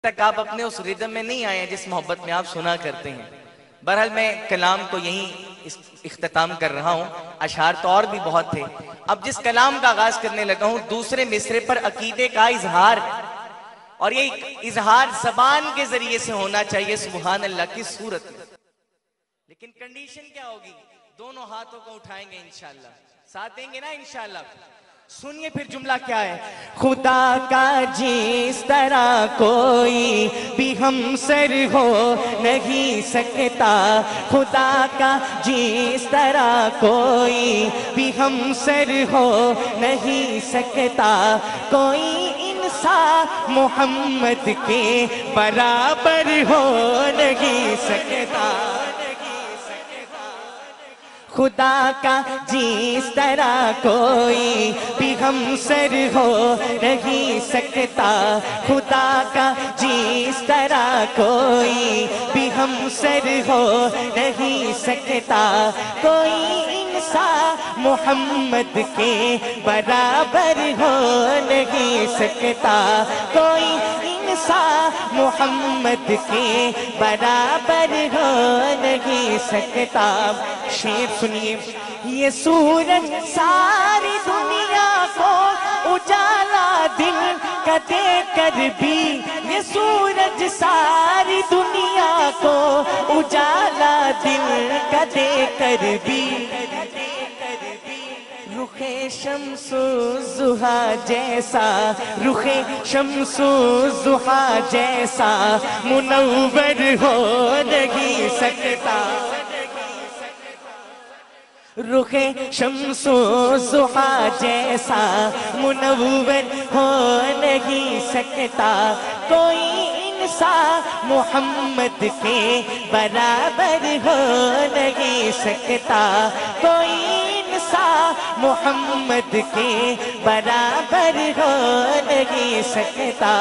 تک آپ اپنے اس ردم میں نہیں آئے ہیں جس محبت میں آپ سنا کرتے ہیں۔ بہرحال میں کلام کو یہیں اختتام کر رہا ہوں، اشعار تو اور بھی بہت تھے۔ اب جس کلام کا آغاز کرنے لگا ہوں دوسرے مصرے پر عقیدے کا اظہار، اور یہ اظہار زبان کے ذریعے سے ہونا چاہیے سبحان اللہ کی صورت میں، لیکن کنڈیشن کیا ہوگی؟ دونوں ہاتھوں کو اٹھائیں گے انشاءاللہ، ساتھ دیں گے نا انشاءاللہ۔ سنیے پھر جملہ کیا ہے۔ خدا کا جس طرح کوئی بھی ہمسر ہو نہیں سکتا، خدا کا جس طرح کوئی بھی ہمسر ہو نہیں سکتا، کوئی انسان محمد کے برابر ہو نہیں سکتا۔ خدا کا جس طرح کوئی بھی ہمسر ہو نہیں سکتا، خدا کا جس طرح کوئی بھی ہمسر ہو نہیں سکتا، کوئی انسان محمد کے برابر ہو نہیں سکتا، کوئی انسان محمد کے برابر ہو نہیں سکتا۔ شعر سنیے۔ یہ سورج ساری دنیا کو اجالا دل کا دے کر بھی، یہ سورج ساری دنیا کو اجالا دل کا دے کر بھی، رخ شمس الضحیٰ جیسا، رخ شمس الضحیٰ جیسا منور ہو نہیں سکتا، رخ شمس الضحیٰ جیسا منور ہو نہیں سکتا، کوئی انسان محمد کے برابر ہو نہیں سکتا، کوئی انسان محمد کے برابر ہو نہیں سکتا۔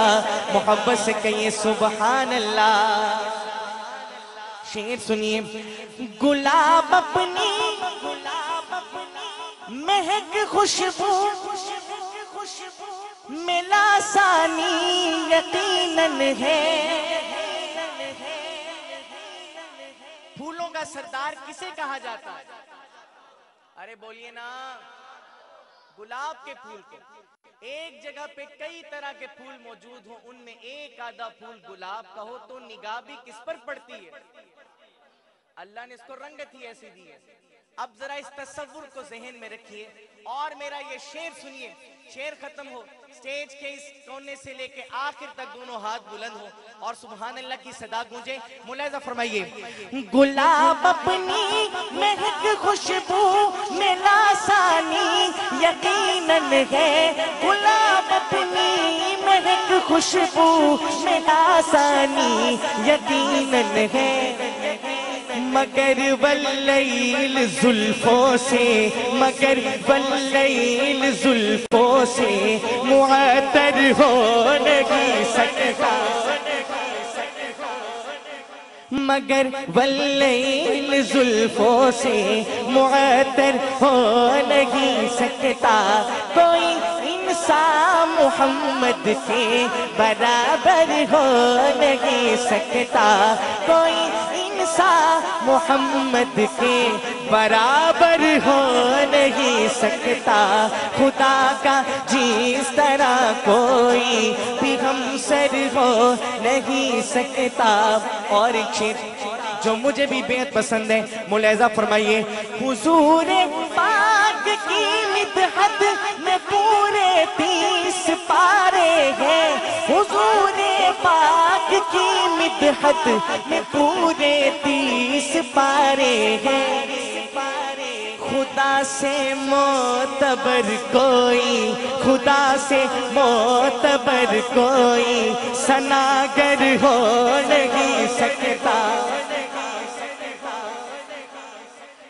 محبت سے کہیے سبحان اللہ۔ شعر سنیے۔ گلاب اپنی مہک خوشبو میں لاسانی یقیناً ہے۔ پھولوں کا سردار کسے کہا جاتا ہے؟ ارے بولیے نا، گلاب کے پھول کو۔ ایک جگہ پہ کئی طرح کے پھول موجود ہوں، ان میں ایک آدھا پھول گلاب کا ہو تو نگاہ بھی کس پر پڑتی ہے؟ اللہ نے اس کو رنگت ہی ایسی دی ہے۔ اب ذرا اس تصور کو ذہن میں رکھیے اور میرا یہ شعر سنیے۔ شعر ختم ہو، سٹیج کے اس کونے سے لے کے آخر تک دونوں ہاتھ بلند ہو اور سبحان اللہ کی صدا گونجے۔ ملاحظہ فرمائیے۔ گلاب اپنی مہک خوشبو میں لاسانی یقیناً ہے، گلاب اپنی مہک خوشبو میں لاسانی یقیناً ہے، مگر واللیل زلفوں سے، مگر واللیل زلفوں سے معطر ہو نہیں سکتا، مگر واللیل زلفوں سے معطر ہو نہیں سکتا، کوئی انسان محمد کے برابر ہو نہیں سکتا، کوئی انسان محمد کے برابر ہو نہیں سکتا، خدا کا جس طرح کوئی بھی ہمسر ہو نہیں سکتا۔ اور ایک شعر جو مجھے بھی بہت پسند ہے، ملاحظہ فرمائیے۔ حضور پاک کی مدحت میں پورے 30 پارے ہیں، حضور پاک کی مدحت میں پورے 30 پارے ہیں، خدا سے معتبر کوئی، خدا سے معتبر کوئی ثناگر ہو نہیں سکتا،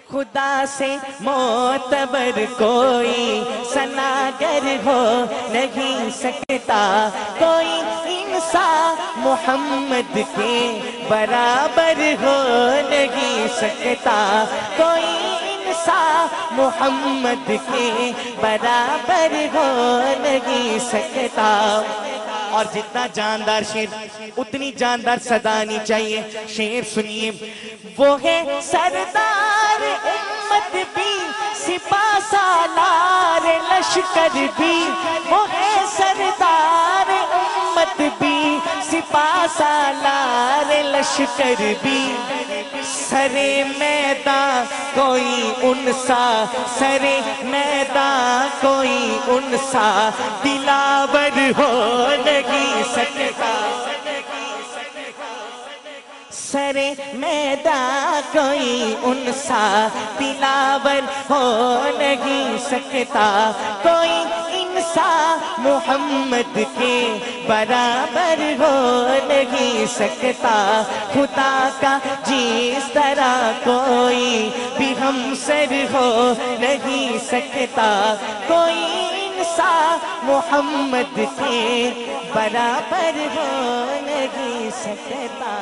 خدا سے معتبر کوئی ثناگر ہو نہیں سکتا، کوئی انسان محمد کے برابر ہو نہیں سکتا، کوئی انسان محمد کے برابر ہو نہیں سکتا۔ اور جتنا جاندار شیر اتنی جاندار صدا آنی چاہیے. شیر سنیے. وہ ہے سردار امت بھی سپاہ سالار لشکر بھی. وہ ہے سردار امت بھی سپاہ سالار لشکر بھی. سرے میدان کوئی انسا سرے میدان کوئی انسا دلاور ہو نہیں سکتا. سرے میدان کوئی انسا دلاور ہو نہیں سکتا. کوئی انسان محمد کے برابر ہو نہیں سکتا. خدا کا جس طرح کوئی بھی ہمسر ہو نہیں سکتا. کوئی انسان محمد کے برابر ہو نہیں سکتا.